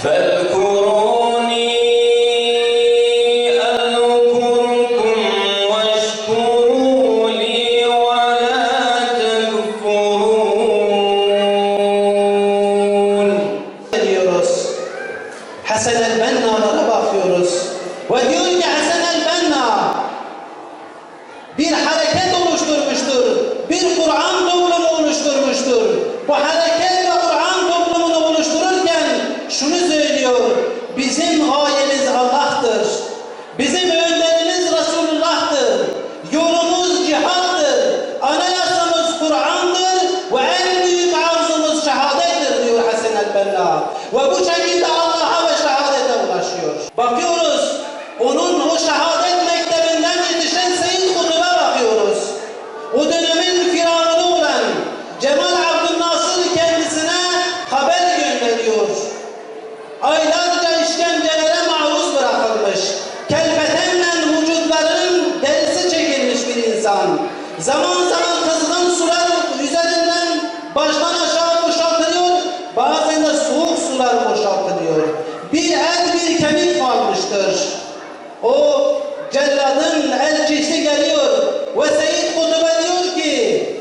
فاذكروني أذكركم واشكروا لي ولا تكفرون. diyoruz. Hasan el-Benna'lara bakıyoruz. Ve diyor ki Hasan el-Benna bir hareket oluşturmuştur. Bir Kur'an toplumu oluşturmuştur. Bu hareket ve Kur'an toplumunu oluştururken şunu söylüyor. Bizim gayemiz Allah'tır. Bizim önderimiz Resulullah'tır. Yolumuz cihattır. Anayasamız Kur'an'dır ve en büyük arzumuz şehadettir diyor Hasan el-Benna. Ve bu şekilde Allah'a ve şehadete ulaşıyor. Bakıyoruz, onun o şehadet mektebinden yetişen Seyyid Kutub'a bakıyoruz. O dönemin firavunu olan Cemal Abdülnasır kendisine haber gönderiyor. Aylarca işkencelere maruz bırakılmış, kelpetenle vücutlarının derisi çekilmiş bir insan. Zaman zaman kızgın sular üzerinden baştan aşağı boşaltılıyor, bazen de soğuk sular boşaltılıyor. Bir et bir kemik kalmıştır. O celladın elçisi geliyor ve Seyyid Kutub'a diyor ki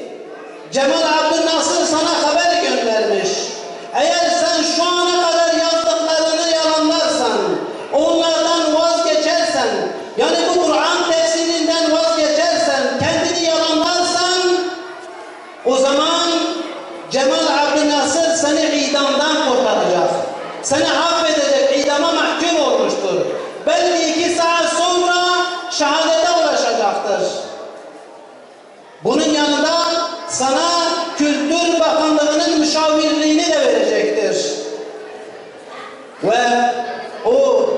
Cemal Abdülnasır sana haber göndermiş. Eğer sen şu ana kadar yazdıklarını yalanlarsan, onlardan vazgeçersen, yani bu Kur'an tefsirinden vazgeçersen, kendini yalanlarsan, o zaman Cemal Abdülnasır seni idamdan kurtaracak. Seni affedecek, idama mahkum olmuştur. Belki 2 saat sonra şehadete ulaşacaktır. Bunun yanında sana Kültür Bakanlığı'nın müşavirliğini de verecektir. Ve o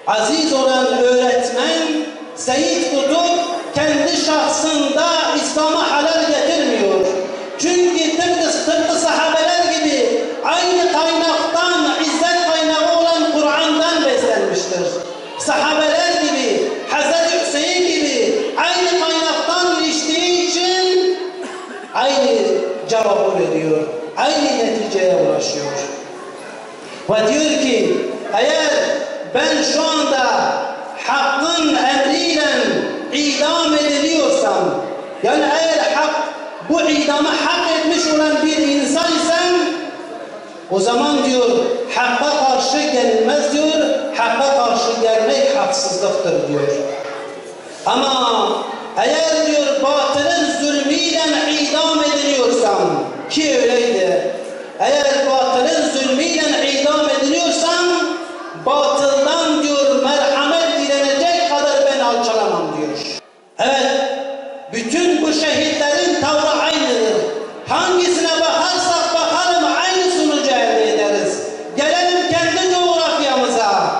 aziz olan öğretmen Seyyid Kutup kendi şahsında İslam'a halal getirmiyor. Çünkü tıpkı sahabeler gibi aynı kaynaktan, izzet kaynağı olan Kur'an'dan beslenmiştir. Sahabeler gibi, Hazreti Hüseyin gibi aynı kaynaktan içtiği için aynı cevabı veriyor, aynı neticeye ulaşıyor. Ve diyor ki, eğer ben şu anda hakkın emriyle idam ediliyorsam, yani eğer hak, bu idamı hak etmiş olan bir insan isem, o zaman diyor, hakka karşı gelmez diyor, hakka karşı gelmek haksızlıktır diyor. Ama eğer diyor batılın zulmüyle idam ediliyorsam, ki öyleydi, eğer batılın zulmüyle idam ediliyorsam, batıldan diyor merhamet dilenecek kadar ben alçalamam diyor. Evet, bütün bu şehitlerin tavrı aynıdır. Hangisine bakarsak bakalım aynı sonucu elde ederiz. Gelelim kendi coğrafyamıza.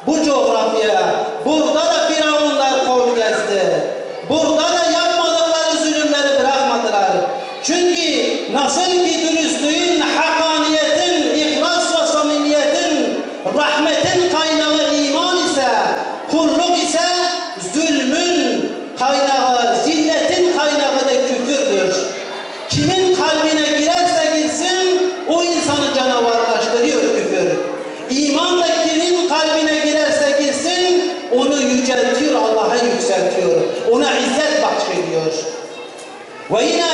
Bu coğrafya, burada da firavunlar kol gezdi. Burada da yapmadıkları zulümleri bırakmadılar. Çünkü nasıl ki dürüstlüğün, hakkaniyetin, ihlas ve samimiyetin, rahmetin kaynağı iman ise, kulluk ise zulmün kaynağı, zilletin kaynağı da küfürdür. Kimin kalbine girerse girsin, o insanı canavarlaştırıyor küfür. İman da kimin kalbine girerse girsin, onu yüceltiyor, Allah'a yükseltiyor. Ona izzet bahşediyor. Ve yine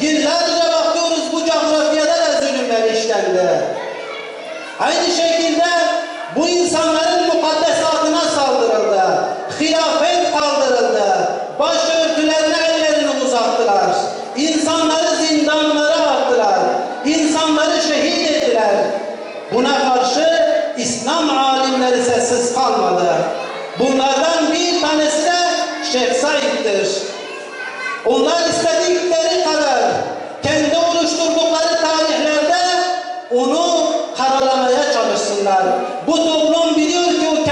yıllarca bakıyoruz bu coğrafyada da zulümler işlendi. Aynı şekilde bu insanların mukaddesatına saldırıldı. Hilafet kaldırıldı. Başörtülerine ellerini uzattılar. İnsanları zindanlara attılar. İnsanları şehit ettiler. Buna karşı İslam alimleri sessiz kalmadı. Bunlardan bir tanesi de Şeyh Said'dir. Onlar istedikleri kadar kendi oluşturdukları tarihlerde onu karalamaya çalışsınlar. Bu toplum biliyor ki o